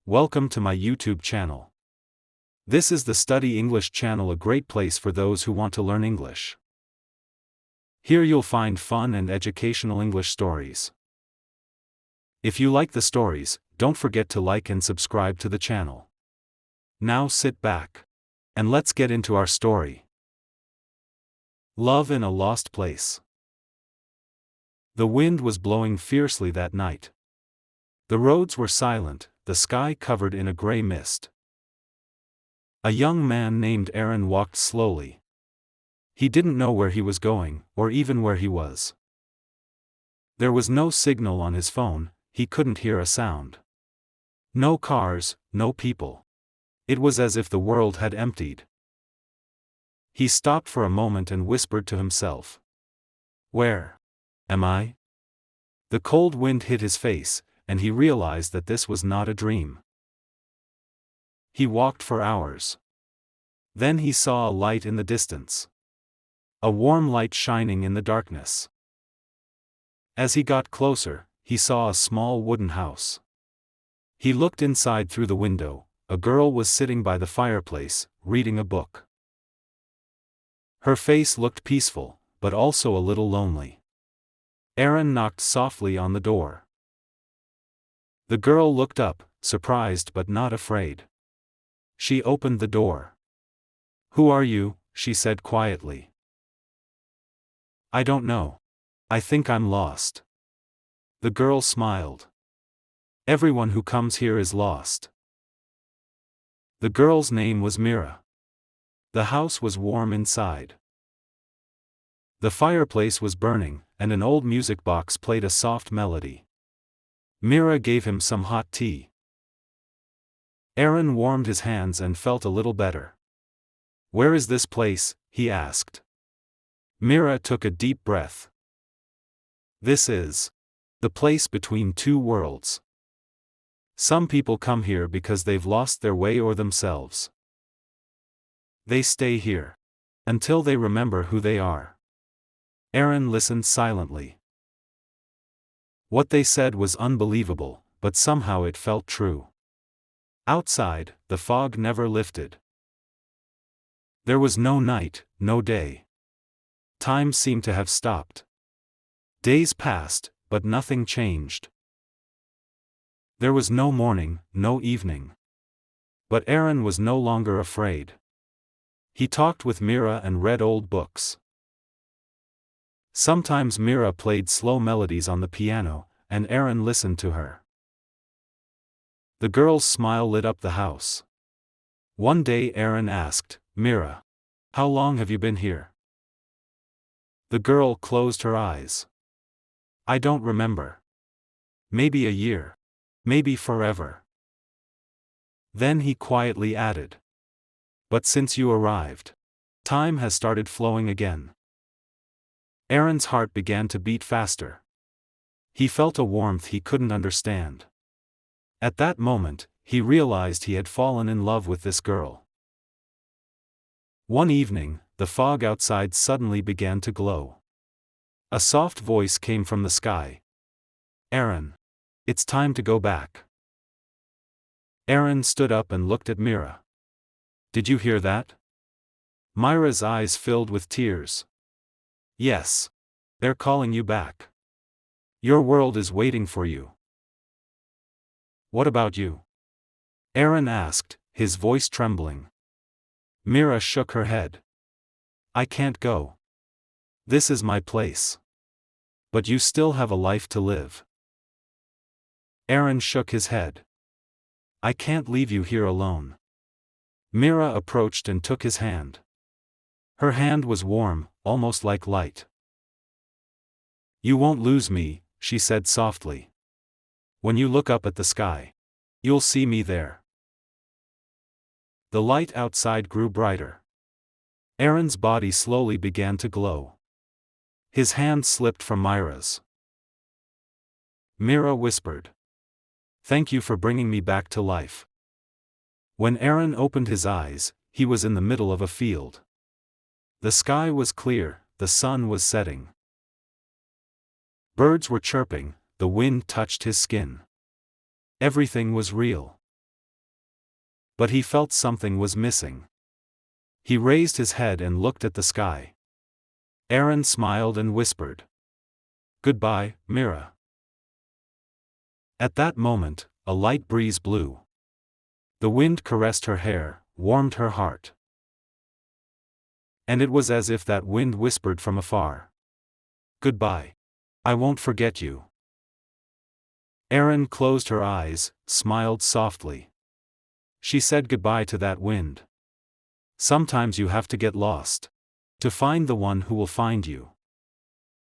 Welcome to my YouTube channel. This is the Study English channel, a great place for those who want to learn English. Here you'll find fun and educational English stories. If you like the stories, don't forget to like and subscribe to the channel. Now sit back and let's get into our story. Love in a Lost Place. The wind was blowing fiercely that night. The roads were silent, the sky covered in a gray mist. A young man named Eren walked slowly. He didn't know where he was going, or even where he was. There was no signal on his phone, he couldn't hear a sound. No cars, no people. It was as if the world had emptied. He stopped for a moment and whispered to himself. Where am I? The cold wind hit his face, and he realized that this was not a dream. He walked for hours. Then he saw a light in the distance. A warm light shining in the darkness. As he got closer, he saw a small wooden house. He looked inside through the window. A girl was sitting by the fireplace, reading a book. Her face looked peaceful, but also a little lonely. Eren knocked softly on the door. The girl looked up, surprised but not afraid. She opened the door. "Who are you?" she said quietly. "I don't know. I think I'm lost." The girl smiled. "Everyone who comes here is lost." The girl's name was Mira. The house was warm inside. The fireplace was burning, and an old music box played a soft melody. Mira gave him some hot tea. Eren warmed his hands and felt a little better. "Where is this place?" he asked. Mira took a deep breath. "This is the place between two worlds. Some people come here because they've lost their way or themselves. They stay here until they remember who they are." Eren listened silently. What they said was unbelievable, but somehow it felt true. Outside, the fog never lifted. There was no night, no day. Time seemed to have stopped. Days passed, but nothing changed. There was no morning, no evening. But Eren was no longer afraid. He talked with Mira and read old books. Sometimes Mira played slow melodies on the piano, and Eren listened to her. The girl's smile lit up the house. One day Eren asked, "Mira, how long have you been here?" The girl closed her eyes. "I don't remember. Maybe a year. Maybe forever." Then he quietly added, "But since you arrived, time has started flowing again." Eren's heart began to beat faster. He felt a warmth he couldn't understand. At that moment, he realized he had fallen in love with this girl. One evening, the fog outside suddenly began to glow. A soft voice came from the sky. "Eren, it's time to go back." Eren stood up and looked at Mira. "Did you hear that?" Mira's eyes filled with tears. "Yes. They're calling you back. Your world is waiting for you." "What about you?" Eren asked, his voice trembling. Mira shook her head. "I can't go. This is my place. But you still have a life to live." Eren shook his head. "I can't leave you here alone." Mira approached and took his hand. Her hand was warm, almost like light. "You won't lose me," she said softly. "When you look up at the sky, you'll see me there." The light outside grew brighter. Eren's body slowly began to glow. His hand slipped from Mira's. Mira whispered, "Thank you for bringing me back to life." When Eren opened his eyes, he was in the middle of a field. The sky was clear, the sun was setting. Birds were chirping, the wind touched his skin. Everything was real. But he felt something was missing. He raised his head and looked at the sky. Eren smiled and whispered, "Goodbye, Mira." At that moment, a light breeze blew. The wind caressed her hair, warmed her heart. And it was as if that wind whispered from afar, "Goodbye. I won't forget you." Eren closed her eyes, smiled softly. She said goodbye to that wind. Sometimes you have to get lost to find the one who will find you.